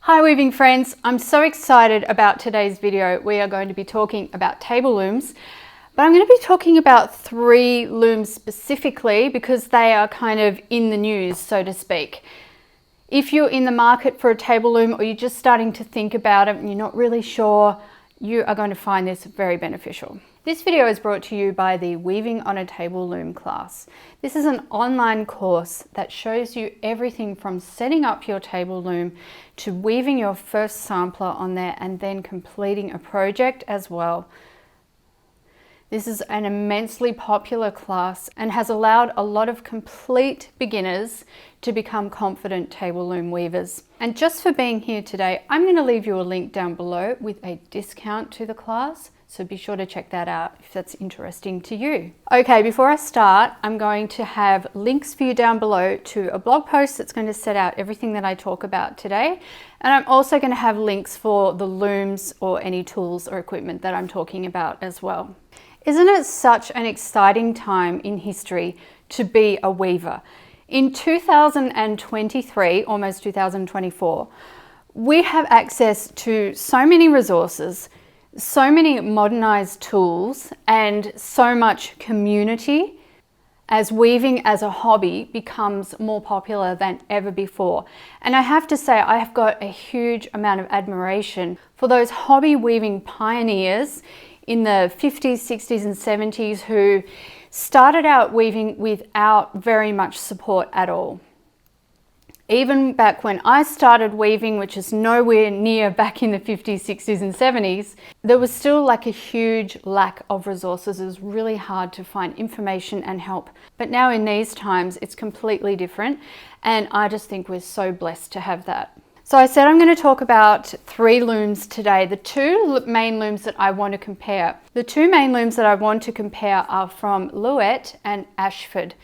Hi weaving friends, I'm so excited about today's video. We are going to be talking about table looms, but I'm going to be talking about 3 looms specifically because they are kind of in the news, so to speak. If you're in the market for a table loom or you're just starting to think about it and you're not really sure, you are going to find this very beneficial. This video is brought to you by the Weaving on a Table Loom class. This is an online course that shows you everything from setting up your table loom to weaving your first sampler on there and then completing a project as well. This is an immensely popular class and has allowed a lot of complete beginners to become confident table loom weavers. And just for being here today, I'm going to leave you a link down below with a discount to the class. So be sure to check that out if that's interesting to you. Okay, before I start, I'm going to have links for you down below to a blog post that's going to set out everything that I talk about today. And I'm also going to have links for the looms or any tools or equipment that I'm talking about as well. Isn't it such an exciting time in history to be a weaver? In 2023, almost 2024, we have access to so many resources, so many modernized tools, and so much community as weaving as a hobby becomes more popular than ever before. And I have to say, I have got a huge amount of admiration for those hobby weaving pioneers in the 50s, 60s and 70s who started out weaving without very much support at all. Even back when I started weaving, which is nowhere near back in the 50s, 60s and 70s, there was still like a huge lack of resources. It was really hard to find information and help. But now in these times, it's completely different. And I just think we're so blessed to have that. So I said I'm going to talk about 3 looms today. The 2 main looms that I want to compare. The 2 main looms that I want to compare are from Louet and Ashford.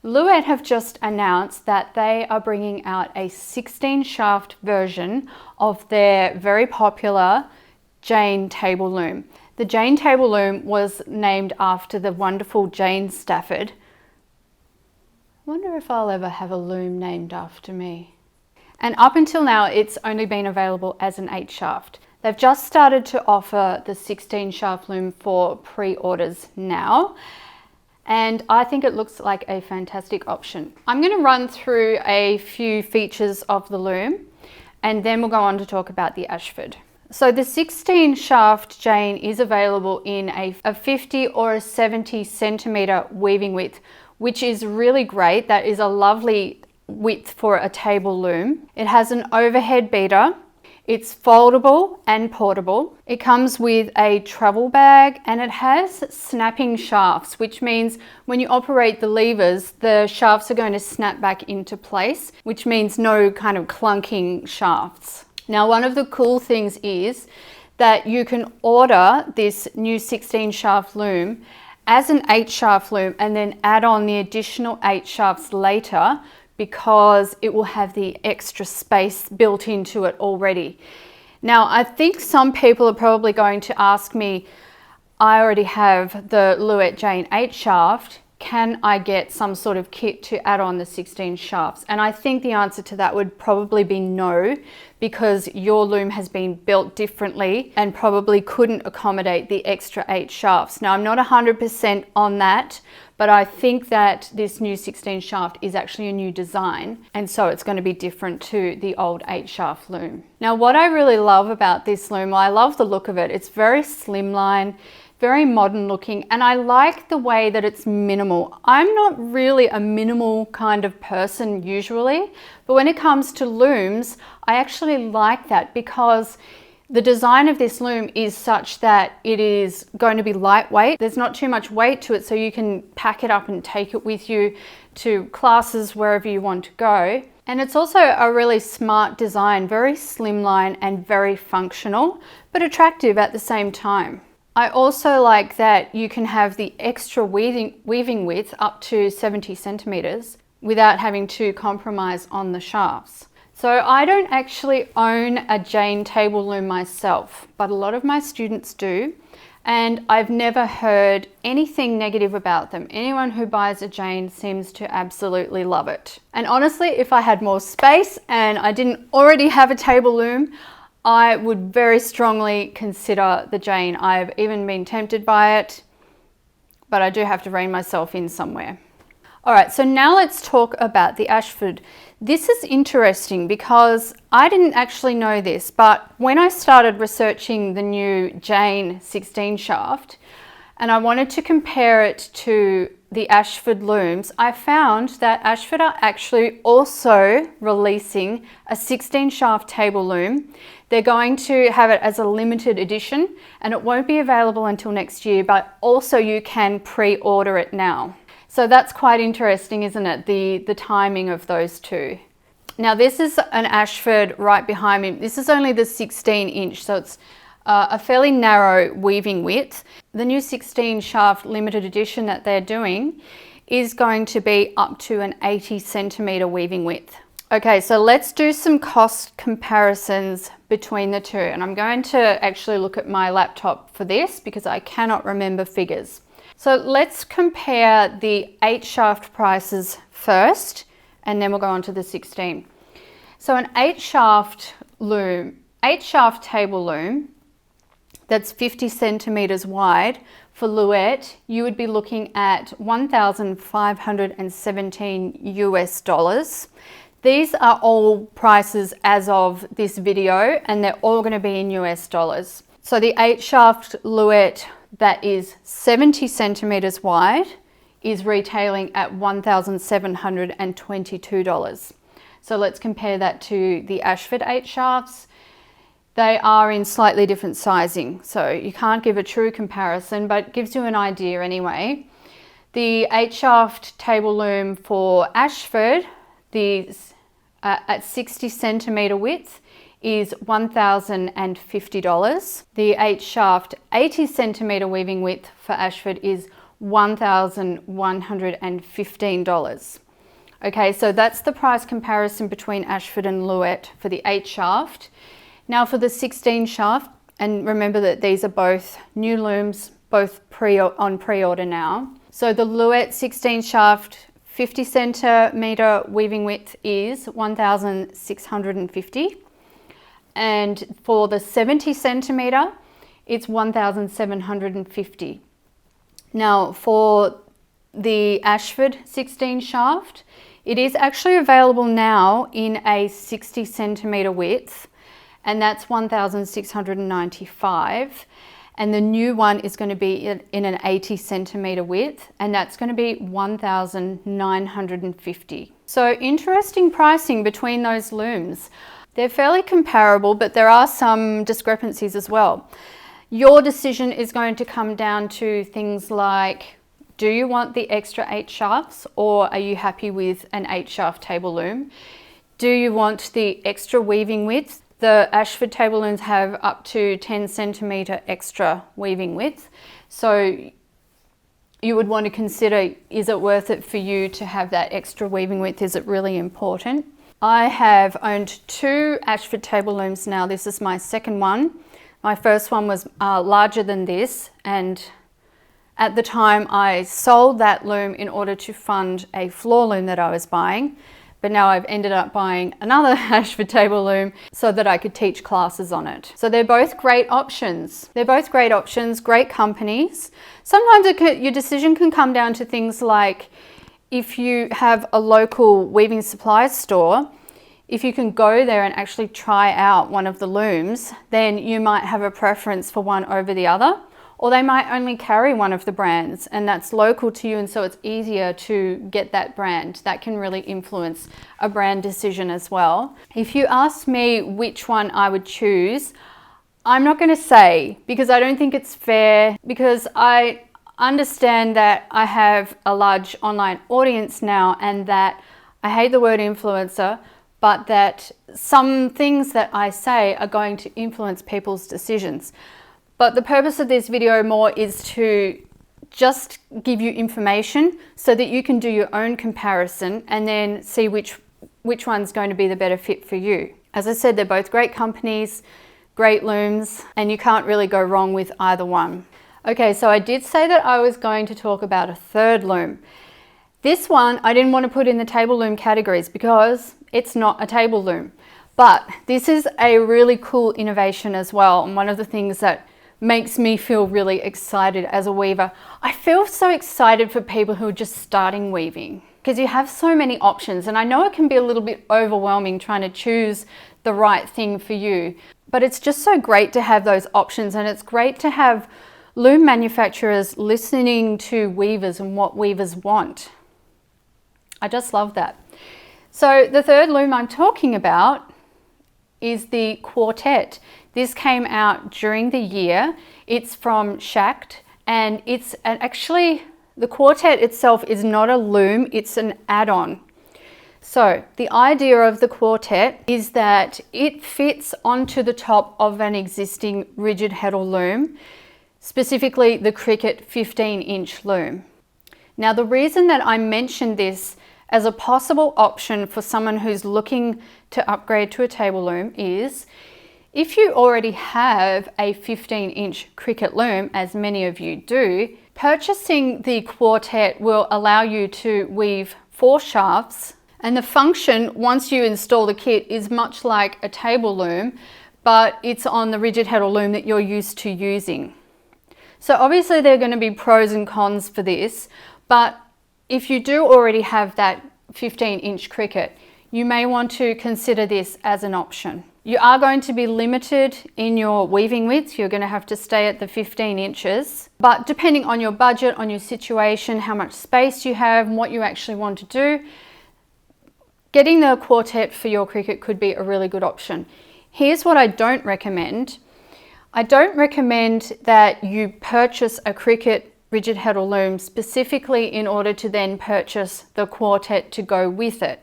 Louet have just announced that they are bringing out a 16 shaft version of their very popular Jane table loom. The Jane table loom was named after the wonderful Jane Stafford. I wonder if I'll ever have a loom named after me. And up until now, it's only been available as an 8 shaft. They've just started to offer the 16 shaft loom for pre-orders now. And I think it looks like a fantastic option. I'm going to run through a few features of the loom and then we'll go on to talk about the Ashford. So the 16 shaft Jane is available in a 50 or a 70 centimeter weaving width, which is really great. That is a lovely width for a table loom. It has an overhead beater. It's foldable and portable. It comes with a travel bag and it has snapping shafts, which means when you operate the levers, the shafts are going to snap back into place, which means no kind of clunking shafts. Now, one of the cool things is that you can order this new 16 shaft loom as an 8 shaft loom and then add on the additional 8 shafts later, because it will have the extra space built into it already. Now, I think some people are probably going to ask me, I already have the Louet Jane 8 shaft, can I get some sort of kit to add on the 16 shafts? And I think the answer to that would probably be no, because your loom has been built differently and probably couldn't accommodate the extra 8 shafts. Now, I'm not 100% on that, but I think that this new 16 shaft is actually a new design, and so it's going to be different to the old 8 shaft loom. Now, what I really love about this loom, well, I love the look of it. It's very slimline, very modern looking, and I like the way that it's minimal. I'm not really a minimal kind of person usually, but when it comes to looms, I actually like that because the design of this loom is such that it is going to be lightweight. There's not too much weight to it, so you can pack it up and take it with you to classes, wherever you want to go. And it's also a really smart design, very slimline and very functional, but attractive at the same time. I also like that you can have the extra weaving width up to 70 centimeters without having to compromise on the shafts. So I don't actually own a Jane table loom myself, but a lot of my students do. and I've never heard anything negative about them. Anyone who buys a Jane seems to absolutely love it. And honestly, if I had more space and I didn't already have a table loom, I would very strongly consider the Jane. I've even been tempted by it, but I do have to rein myself in somewhere. All right, so now let's talk about the Ashford. This is interesting because I didn't actually know this, but when I started researching the new Jane 16 shaft and I wanted to compare it to the Ashford looms, I found that Ashford are actually also releasing a 16 shaft table loom. They're going to have it as a limited edition and it won't be available until next year, but also you can pre-order it now. So that's quite interesting, isn't it? The timing of those two. Now this is an Ashford right behind me. This is only the 16 inch, so it's a fairly narrow weaving width. The new 16 shaft limited edition that they're doing is going to be up to an 80 centimeter weaving width. Okay, so let's do some cost comparisons between the two. And I'm going to actually look at my laptop for this because I cannot remember figures. So let's compare the 8 shaft prices first, and then we'll go on to the 16. So an 8 shaft loom, 8 shaft table loom, that's 50 centimeters wide for Louet, you would be looking at $1,517 US. These are all prices as of this video, and they're all going to be in US dollars. So the 8 shaft Louet that is 70 centimeters wide is retailing at $1,722. So let's compare that to the Ashford 8 shafts. They are in slightly different sizing, so you can't give a true comparison, but it gives you an idea anyway. The 8 shaft table loom for Ashford, at 60 centimeter width, is $1,050. The 8 shaft 80 centimeter weaving width for Ashford is $1,115. Okay, so that's the price comparison between Ashford and Louet for the 8 shaft. Now for the 16 shaft, and remember that these are both new looms, both on pre-order now. So the Louet 16 shaft 50 centimeter weaving width is $1,650. And for the 70 centimeter, it's $1,750. Now for the Ashford 16 shaft, it is actually available now in a 60 centimeter width, and that's $1,695. And the new one is going to be in an 80 centimeter width, and that's going to be $1,950. So interesting pricing between those looms. They're fairly comparable, but there are some discrepancies as well. Your decision is going to come down to things like, do you want the extra 8 shafts, or are you happy with an 8 shaft table loom? Do you want the extra weaving width? The Ashford table looms have up to 10 centimeter extra weaving width. So you would want to consider, is it worth it for you to have that extra weaving width? Is it really important? I have owned 2 Ashford table looms now. This is my second one. My first one was larger than this, and at the time I sold that loom in order to fund a floor loom that I was buying, but now I've ended up buying another Ashford table loom so that I could teach classes on it. So they're both great options. They're both great options, great companies. Sometimes your decision can come down to things like, if you have a local weaving supplies store, if you can go there and actually try out one of the looms, then you might have a preference for one over the other, or they might only carry one of the brands and that's local to you, and so it's easier to get that brand. That can really influence a brand decision as well. If you ask me which one I would choose, I'm not going to say, because I don't think it's fair, because I understand that I have a large online audience now, and that I hate the word influencer, but that some things that I say are going to influence people's decisions. But the purpose of this video more is to just give you information so that you can do your own comparison and then see which one's going to be the better fit for you. As I said, they're both great companies, great looms, and you can't really go wrong with either one. Okay, so I did say that I was going to talk about a third loom. This one I didn't want to put in the table loom categories because it's not a table loom. But this is a really cool innovation as well, and one of the things that makes me feel really excited as a weaver. I feel so excited for people who are just starting weaving because you have so many options, and I know it can be a little bit overwhelming trying to choose the right thing for you, but it's just so great to have those options, and it's great to have loom manufacturers listening to weavers and what weavers want. I just love that. So the third loom I'm talking about is the Quartet. This came out during the year. It's from Shacked, and it's actually, the Quartet itself is not a loom, it's an add-on. So the idea of the Quartet is that it fits onto the top of an existing rigid heddle loom, specifically the Cricut 15-inch loom. Now the reason that I mentioned this as a possible option for someone who's looking to upgrade to a table loom is if you already have a 15-inch Cricut loom, as many of you do, purchasing the Quartet will allow you to weave 4 shafts, and the function once you install the kit is much like a table loom, but it's on the rigid heddle loom that you're used to using. So obviously there are going to be pros and cons for this, but if you do already have that 15-inch Cricut, you may want to consider this as an option. You are going to be limited in your weaving width. You're going to have to stay at the 15 inches, but depending on your budget, on your situation, how much space you have, and what you actually want to do, getting the Quartet for your Cricut could be a really good option. Here's what I don't recommend. I don't recommend that you purchase a Cricut rigid heddle loom specifically in order to then purchase the Quartet to go with it.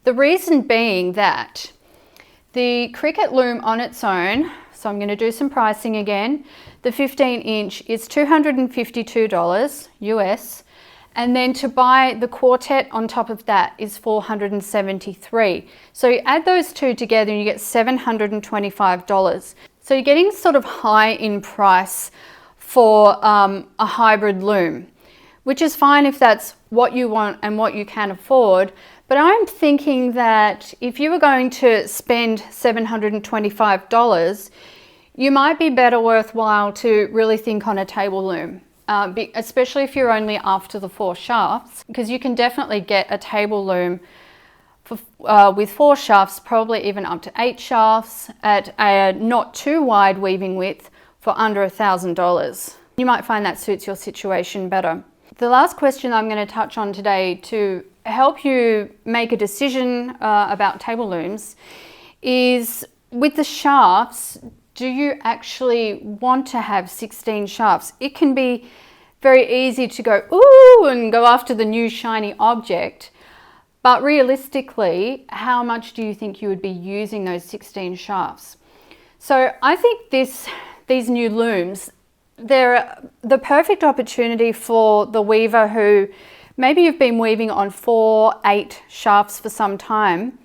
The reason being that the Cricut loom on its own, so I'm going to do some pricing again, the 15-inch is $252 US, and then to buy the Quartet on top of that is $473. So you add those two together and you get $725. So you're getting sort of high in price for a hybrid loom, which is fine if that's what you want and what you can afford. But I'm thinking that if you were going to spend $725, you might be better worthwhile to really think on a table loom, especially if you're only after the 4 shafts, because you can definitely get a table loom for, with 4 shafts, probably even up to 8 shafts at a not too wide weaving width for under $1,000. You might find that suits your situation better. The last question I'm going to touch on today to help you make a decision about table looms is with the shafts, do you actually want to have 16 shafts? It can be very easy to go, ooh, and go after the new shiny object. But realistically, how much do you think you would be using those 16 shafts? So I think these new looms, they're the perfect opportunity for the weaver who maybe you've been weaving on 4, 8 shafts for some time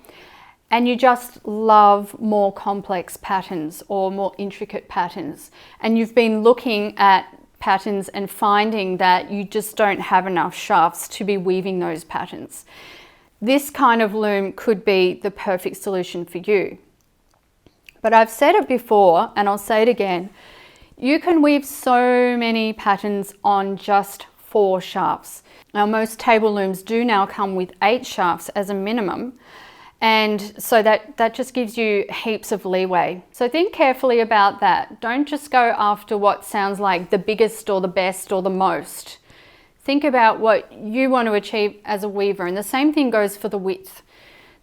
and you just love more complex patterns or more intricate patterns, and you've been looking at patterns and finding that you just don't have enough shafts to be weaving those patterns. This kind of loom could be the perfect solution for you. But I've said it before and I'll say it again, you can weave so many patterns on just 4 shafts. Now most table looms do now come with 8 shafts as a minimum, and so that just gives you heaps of leeway. So think carefully about that. Don't just go after what sounds like the biggest or the best or the most. Think about what you want to achieve as a weaver, and the same thing goes for the width.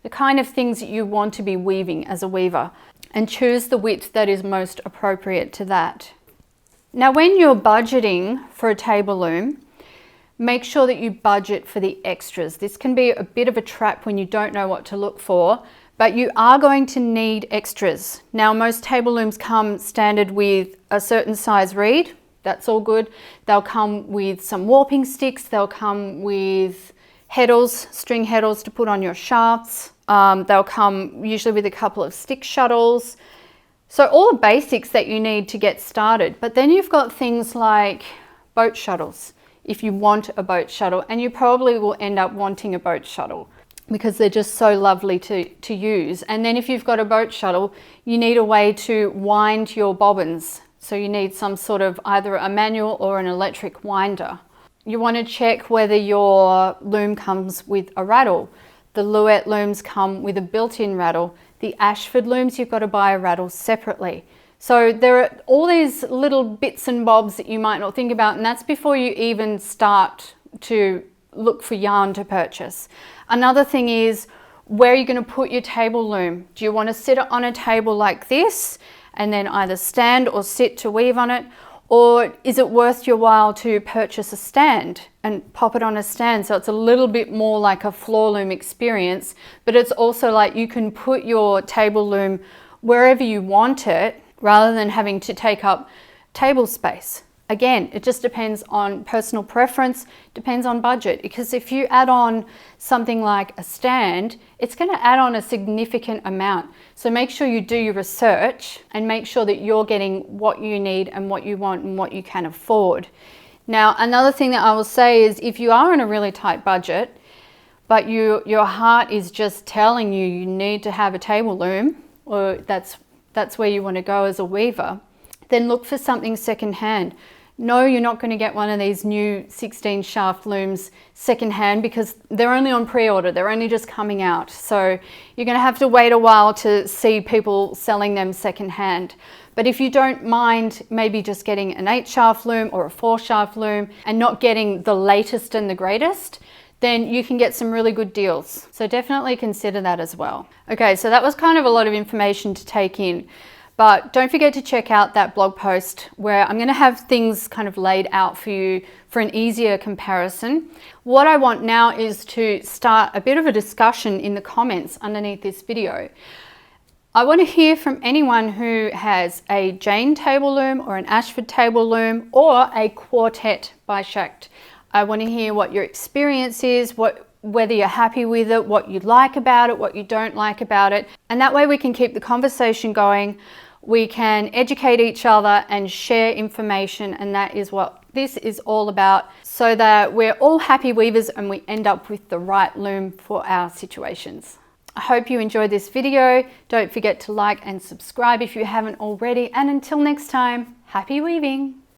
The kind of things that you want to be weaving as a weaver, and choose the width that is most appropriate to that. Now when you're budgeting for a table loom, make sure that you budget for the extras. This can be a bit of a trap when you don't know what to look for, but you are going to need extras. Now most table looms come standard with a certain size reed. That's all good. They'll come with some warping sticks. They'll come with heddles, string heddles to put on your shafts. They'll come usually with a couple of stick shuttles. So all the basics that you need to get started, but then you've got things like boat shuttles. If you want a boat shuttle, and you probably will end up wanting a boat shuttle because they're just so lovely to use. And then if you've got a boat shuttle, you need a way to wind your bobbins. So you need some sort of either a manual or an electric winder. You want to check whether your loom comes with a rattle. The Louet looms come with a built-in rattle. The Ashford looms, you've got to buy a rattle separately. So there are all these little bits and bobs that you might not think about, and that's before you even start to look for yarn to purchase. Another thing is, where are you going to put your table loom? Do you want to sit it on a table like this and then either stand or sit to weave on it? Or is it worth your while to purchase a stand and pop it on a stand? So it's a little bit more like a floor loom experience, but it's also like you can put your table loom wherever you want it rather than having to take up table space. Again, it just depends on personal preference, depends on budget, because if you add on something like a stand, it's going to add on a significant amount. So make sure you do your research and make sure that you're getting what you need and what you want and what you can afford. Now, another thing that I will say is if you are in a really tight budget, but your heart is just telling you you need to have a table loom, or that's where you want to go as a weaver, then look for something secondhand. No, you're not going to get one of these new 16 shaft looms secondhand because they're only on pre-order. They're only just coming out. So you're going to have to wait a while to see people selling them secondhand. But if you don't mind maybe just getting an 8 shaft loom or a 4 shaft loom and not getting the latest and the greatest, then you can get some really good deals. So definitely consider that as well. Okay, so that was kind of a lot of information to take in. But don't forget to check out that blog post where I'm going to have things kind of laid out for you for an easier comparison. What I want now is to start a bit of a discussion in the comments underneath this video. I want to hear from anyone who has a Jane table loom or an Ashford table loom or a Quartet by Schacht. I want to hear what your experience is, whether you're happy with it, what you like about it, what you don't like about it. And that way we can keep the conversation going. We can educate each other and share information, and that is what this is all about, so that we're all happy weavers and we end up with the right loom for our situations. I hope you enjoyed this video. Don't forget to like and subscribe if you haven't already, and until next time, happy weaving!